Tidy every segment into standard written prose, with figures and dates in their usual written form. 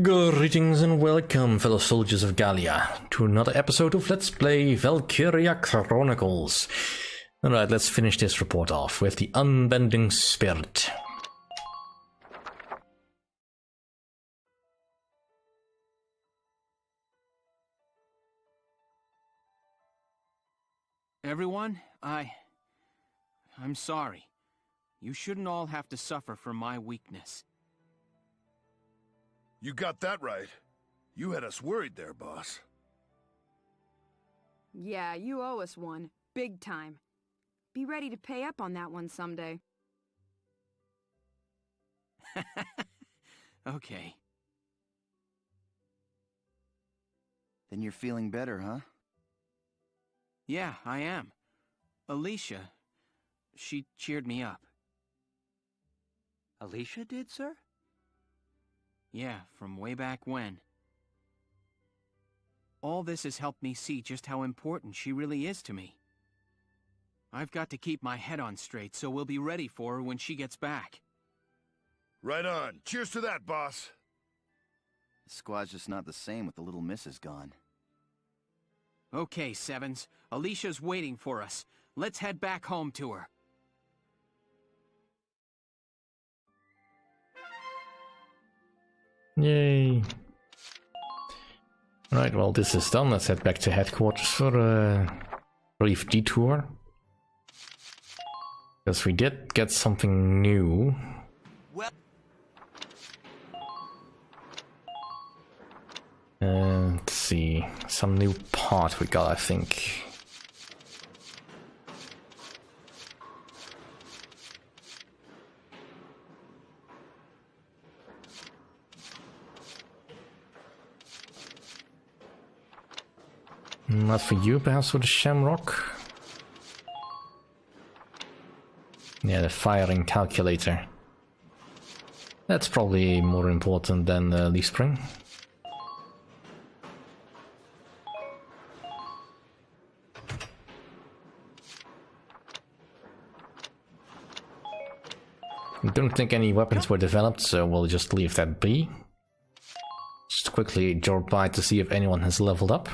Greetings and welcome, fellow soldiers of Gallia, to another episode of Let's Play Valkyria Chronicles. Alright, let's finish this report off with the unbending spirit. Everyone, I'm sorry. You shouldn't all have to suffer for my weakness. You got that right. You had us worried there, boss. Yeah, you owe us one. Big time. Be ready to pay up on that one someday. Okay. Then you're feeling better, huh? Yeah, I am. Alicia, she cheered me up. Alicia did, sir? Yeah, from way back when. All this has helped me see just how important she really is to me. I've got to keep my head on straight, so we'll be ready for her when she gets back. Right on. Cheers to that, boss. The squad's just not the same with the little missus gone. Okay, Sevens. Alicia's waiting for us. Let's head back home to her. Yay. Right, well, this is done. Let's head back to headquarters for a brief detour. Because we did get something new. Let's see. Some new part we got, I think. Not for you, perhaps for the Shamrock? Yeah, the firing calculator. That's probably more important than the leaf spring. I don't think any weapons were developed, so we'll just leave that be. Just quickly drop by to see if anyone has leveled up.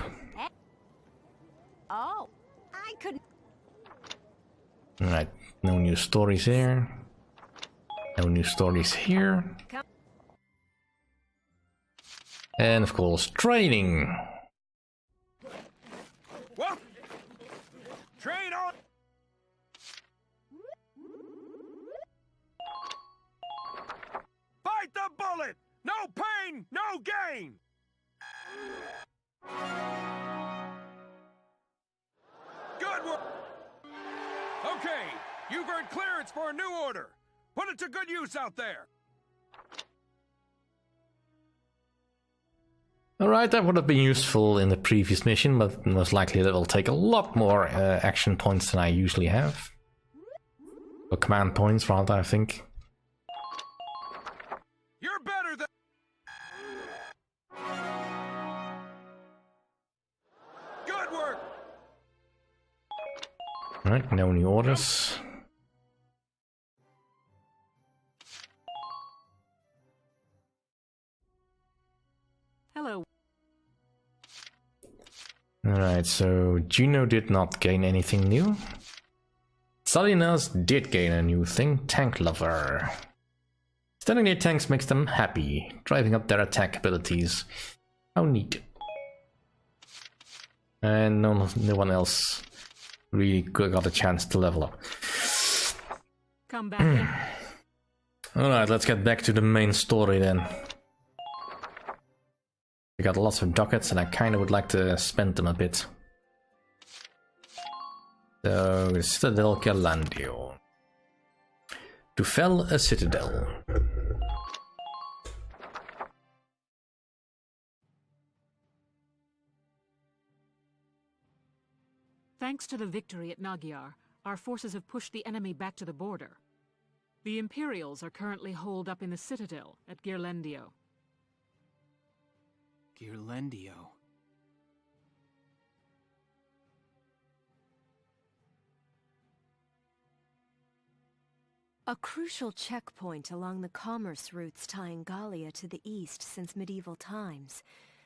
Oh, I couldn't. Alright, no new stories here. No new stories here. And of course, training! What? Train on! Fight the bullet! No pain, no gain! Good work! Okay, you've earned clearance for a new order. Put it to good use out there. Alright, that would have been useful in the previous mission, but most likely that will take a lot more action points than I usually have. Or command points, rather, I think. You're better than... Good work! Alright, no new orders. Hello. Alright, so Juno did not gain anything new. Salinas did gain a new thing, Tank Lover. Standing near tanks makes them happy, driving up their attack abilities. How neat. And no one else really got a chance to level up. Come back in. Alright, let's get back to the main story then. We got lots of ducats and I kinda would like to spend them a bit. So, Citadel Ghirlandaio. To fell a citadel. Thanks to the victory at Magyar, our forces have pushed the enemy back to the border. The Imperials are currently holed up in the citadel at Ghirlandaio. Ghirlandaio. A crucial checkpoint along the commerce routes tying Gallia to the east since medieval times,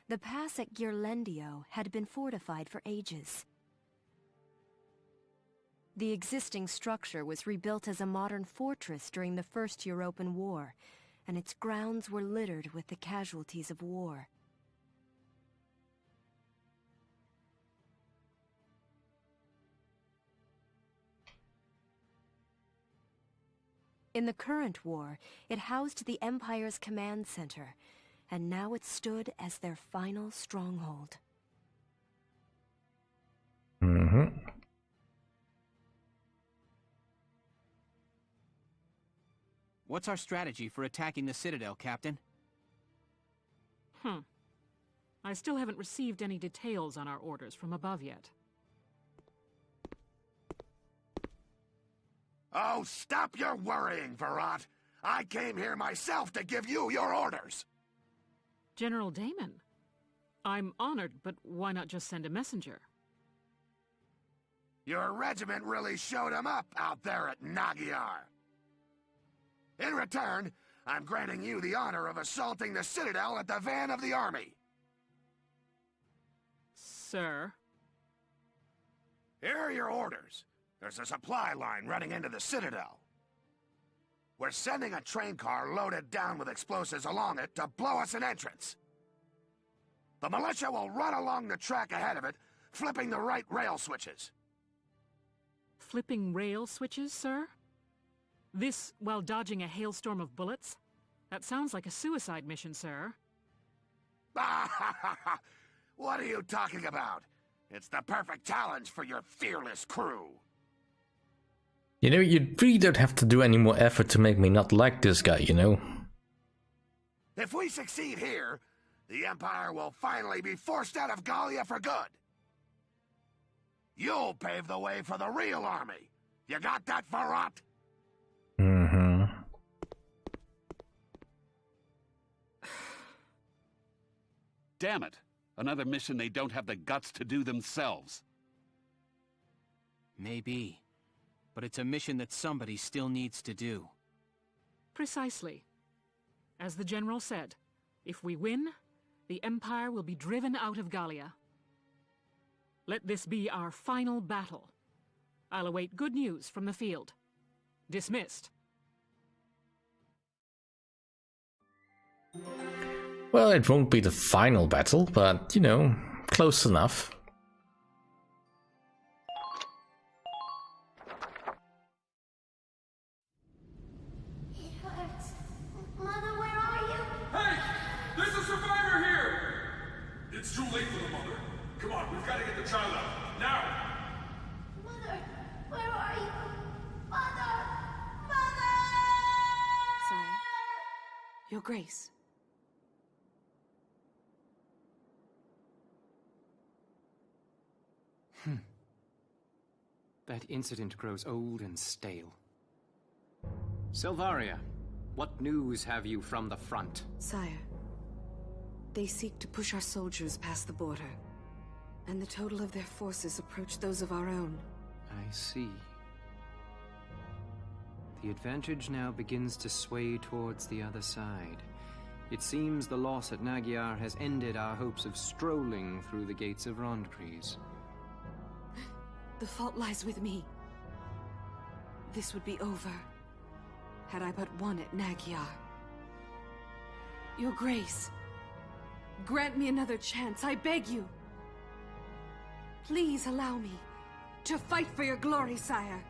the pass at Ghirlandaio had been fortified for ages. The existing structure was rebuilt as a modern fortress during the First European War, and its grounds were littered with the casualties of war. In the current war, it housed the Empire's command center, and now it stood as their final stronghold. What's our strategy for attacking the Citadel, Captain? I still haven't received any details on our orders from above yet. Oh, stop your worrying, Virat! I came here myself to give you your orders! General Damon, I'm honored, but why not just send a messenger? Your regiment really showed him up out there at Magyar. In return, I'm granting you the honor of assaulting the Citadel at the van of the army. Sir? Here are your orders. There's a supply line running into the Citadel. We're sending a train car loaded down with explosives along it to blow us an entrance. The militia will run along the track ahead of it, flipping the right rail switches. Flipping rail switches, sir? This while dodging a hailstorm of bullets? That sounds like a suicide mission, sir. What are you talking about? It's the perfect challenge for your fearless crew. You know, you really don't have to do any more effort to make me not like this guy, you know? If we succeed here, the Empire will finally be forced out of Gallia for good. You'll pave the way for the real army. You got that, Virat? Damn it! Another mission they don't have the guts to do themselves. Maybe. But it's a mission that somebody still needs to do. Precisely. As the General said, if we win, the Empire will be driven out of Gallia. Let this be our final battle. I'll await good news from the field. Dismissed. Well, it won't be the final battle, but, you know, close enough. It hurts. Mother, where are you? Hey! There's a survivor here! It's too late for the mother. Come on, we've got to get the child out. Now! Mother, where are you? Mother! Mother! Sire, Your Grace. That incident grows old and stale. Selvaria, what news have you from the front? Sire, they seek to push our soldiers past the border, and the total of their forces approach those of our own. I see. The advantage now begins to sway towards the other side. It seems the loss at Magyar has ended our hopes of strolling through the gates of Rondkreis. The fault lies with me. This would be over had I but won at Magyar. Your Grace, grant me another chance, I beg you. Please allow me to fight for your glory, sire.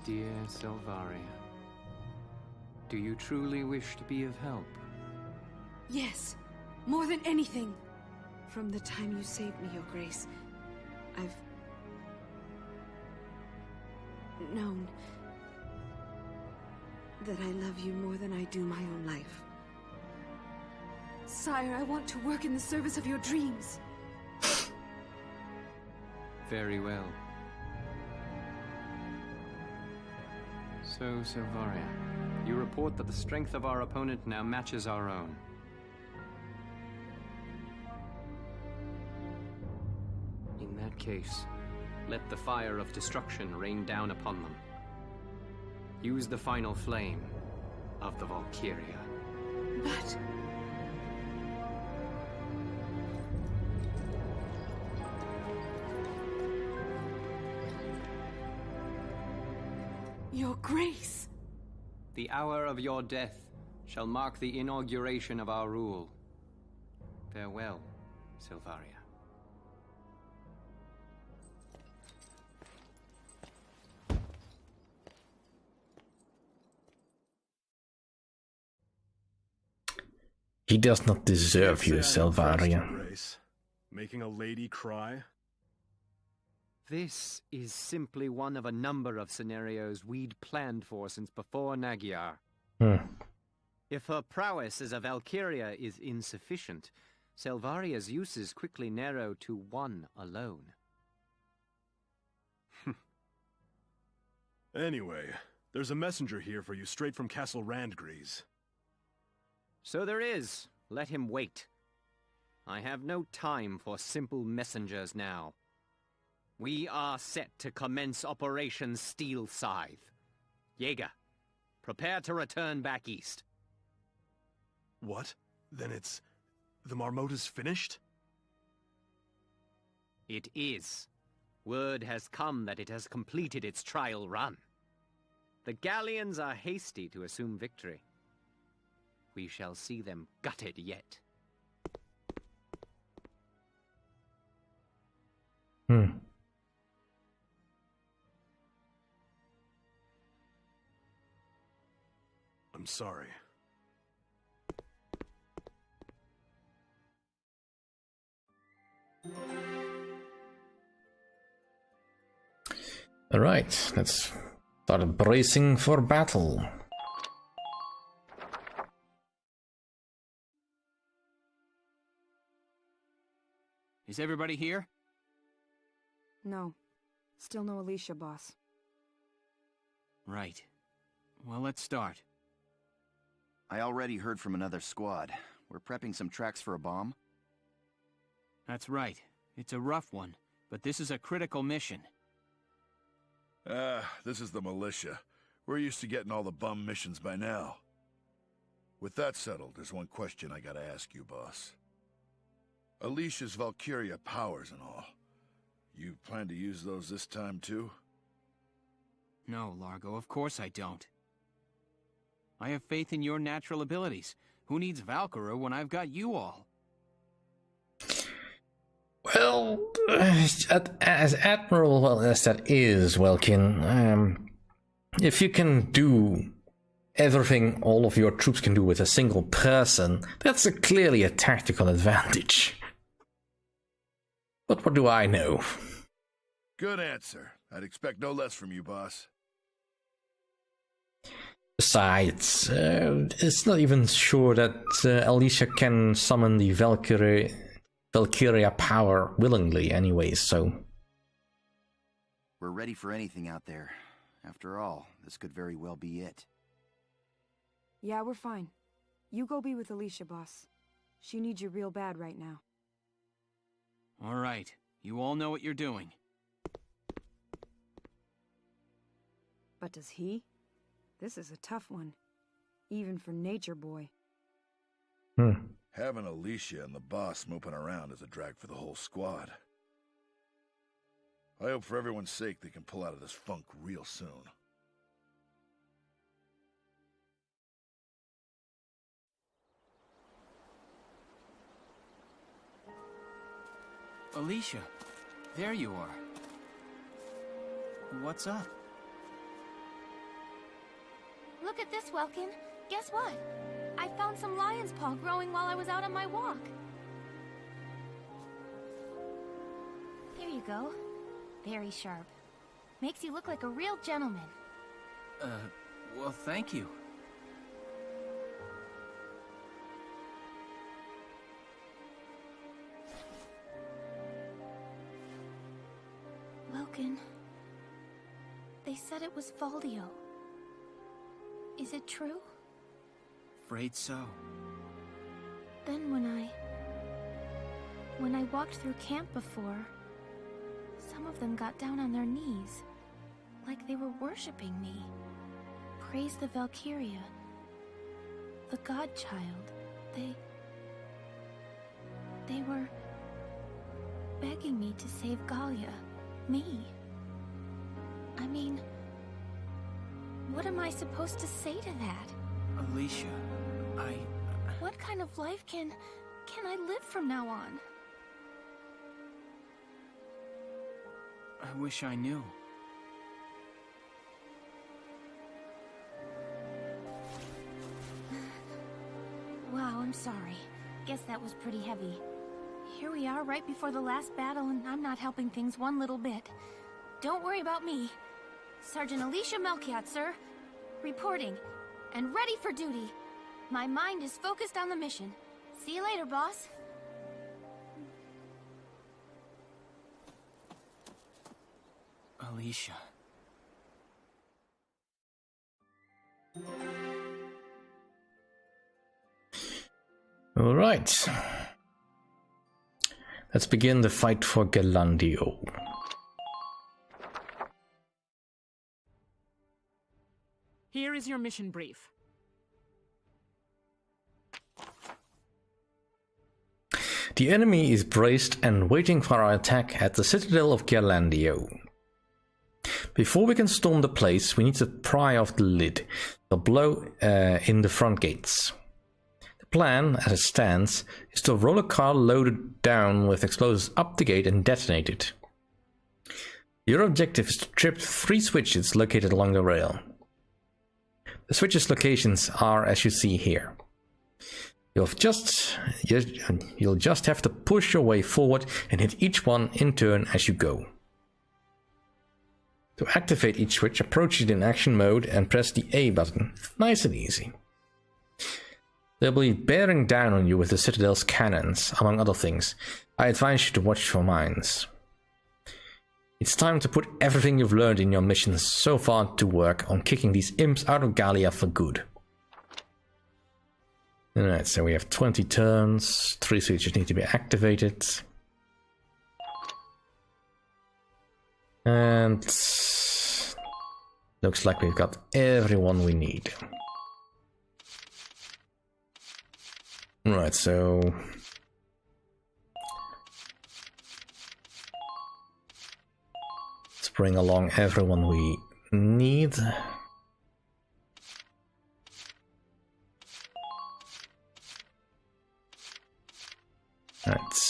Dear Selvaria, do you truly wish to be of help? Yes, more than anything. From the time you saved me, Your Grace, I've known that I love you more than I do my own life. Sire, I want to work in the service of your dreams. Very well. So, Selvaria, you report that the strength of our opponent now matches our own. In case, let the fire of destruction rain down upon them. Use the final flame of the Valkyria. But... Your Grace! The hour of your death shall mark the inauguration of our rule. Farewell, Silvaria. He does not deserve you, Silvaria. Making a lady cry? This is simply one of a number of scenarios we'd planned for since before Nagyar. If her prowess as a Valkyria is insufficient, Silvaria's uses quickly narrow to one alone. Anyway, there's a messenger here for you straight from Castle Randgrease. So there is. Let him wait. I have no time for simple messengers now. We are set to commence Operation Steel Scythe. Jaeger, prepare to return back east. What? Then it's... the Marmota's finished? It is. Word has come that it has completed its trial run. The Gallians are hasty to assume victory. We shall see them gutted yet. I'm sorry. Alright, let's start bracing for battle. Is everybody here? No. Still no Alicia, boss. Right. Well, let's start. I already heard from another squad. We're prepping some tracks for a bomb. That's right. It's a rough one, but this is a critical mission. This is the militia. We're used to getting all the bum missions by now. With that settled, there's one question I gotta ask you, boss. Alicia's Valkyria powers and all. You plan to use those this time, too? No, Largo, of course I don't. I have faith in your natural abilities. Who needs Valkyria when I've got you all? Well, as admirable as that is, Welkin, if you can do everything all of your troops can do with a single person, that's clearly a tactical advantage. But what do I know? Good answer. I'd expect no less from you, boss. Besides, it's not even sure that Alicia can summon the Valkyria power willingly anyway, so... We're ready for anything out there. After all, this could very well be it. Yeah, we're fine. You go be with Alicia, boss. She needs you real bad right now. All right. You all know what you're doing. But does he? This is a tough one. Even for Nature Boy. Having Alicia and the boss moping around is a drag for the whole squad. I hope for everyone's sake they can pull out of this funk real soon. Alicia, there you are. What's up? Look at this, Welkin. Guess what? I found some lion's paw growing while I was out on my walk. Here you go. Very sharp. Makes you look like a real gentleman. Well, thank you. Welkin. They said it was Valdio. Is it true? Afraid so. Then when I walked through camp before, Some of them got down on their knees, like they were worshipping me. Praise the Valkyria, the godchild. They were begging me to save Gallia. Me. I mean, what am I supposed to say to that? Alicia, What kind of life can I live from now on? I wish I knew. Wow, I'm sorry. Guess that was pretty heavy. Here we are right before the last battle, and I'm not helping things one little bit. Don't worry about me. Sergeant Alicia Melchiot, sir. Reporting. And ready for duty. My mind is focused on the mission. See you later, boss. Alicia. All right. Let's begin the fight for Ghirlandaio. Here is your mission brief. The enemy is braced and waiting for our attack at the citadel of Ghirlandaio. Before we can storm the place, we need to pry off the lid, the blow in the front gates. The plan, as it stands, is to roll a car loaded down with explosives up the gate and detonate it. Your objective is to trip 3 switches located along the rail. The switches' locations are as you see here. You'll just have to push your way forward and hit each one in turn as you go. To activate each switch, approach it in action mode and press the A button. Nice and easy. They'll be bearing down on you with the Citadel's cannons, among other things. I advise you to watch for mines. It's time to put everything you've learned in your missions so far to work on kicking these imps out of Gallia for good. Alright, so we have 20 turns, 3 switches need to be activated. And looks like we've got everyone we need. Right, so let's bring along everyone we need. Right.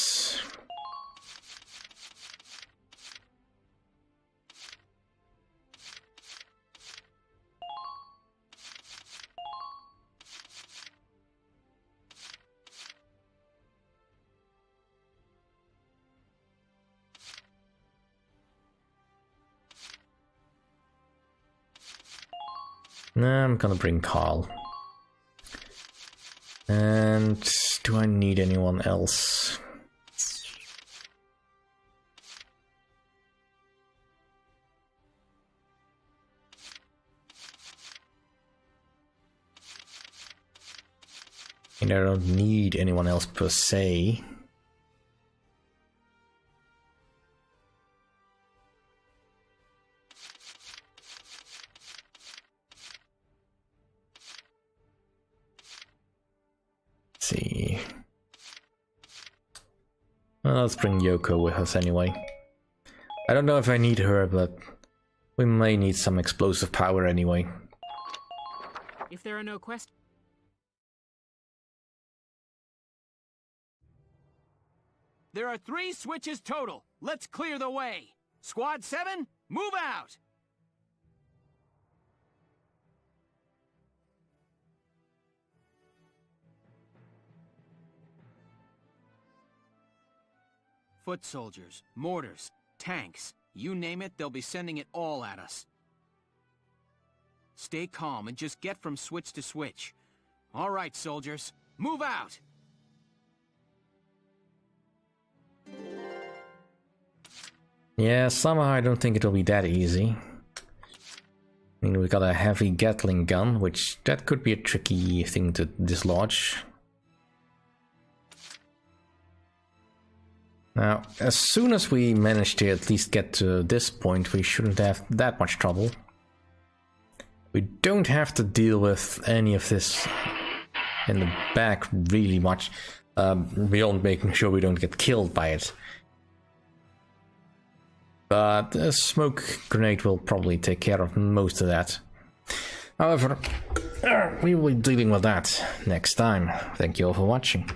Nah, I'm gonna bring Carl. And do I need anyone else? And I don't need anyone else per se. See. Well, let's bring Yoko with us anyway. I don't know if I need her, but we may need some explosive power anyway. If there are no questions... There are 3 switches total. Let's clear the way. Squad 7, move out! Foot soldiers, mortars, tanks, you name it, they'll be sending it all at us. Stay calm and just get from switch to switch. All right, soldiers, move out! Yeah, somehow I don't think it'll be that easy. I mean, we got a heavy Gatling gun, which that could be a tricky thing to dislodge. Now, as soon as we manage to at least get to this point, we shouldn't have that much trouble. We don't have to deal with any of this in the back really much, beyond making sure we don't get killed by it. But a smoke grenade will probably take care of most of that. However, we will be dealing with that next time. Thank you all for watching.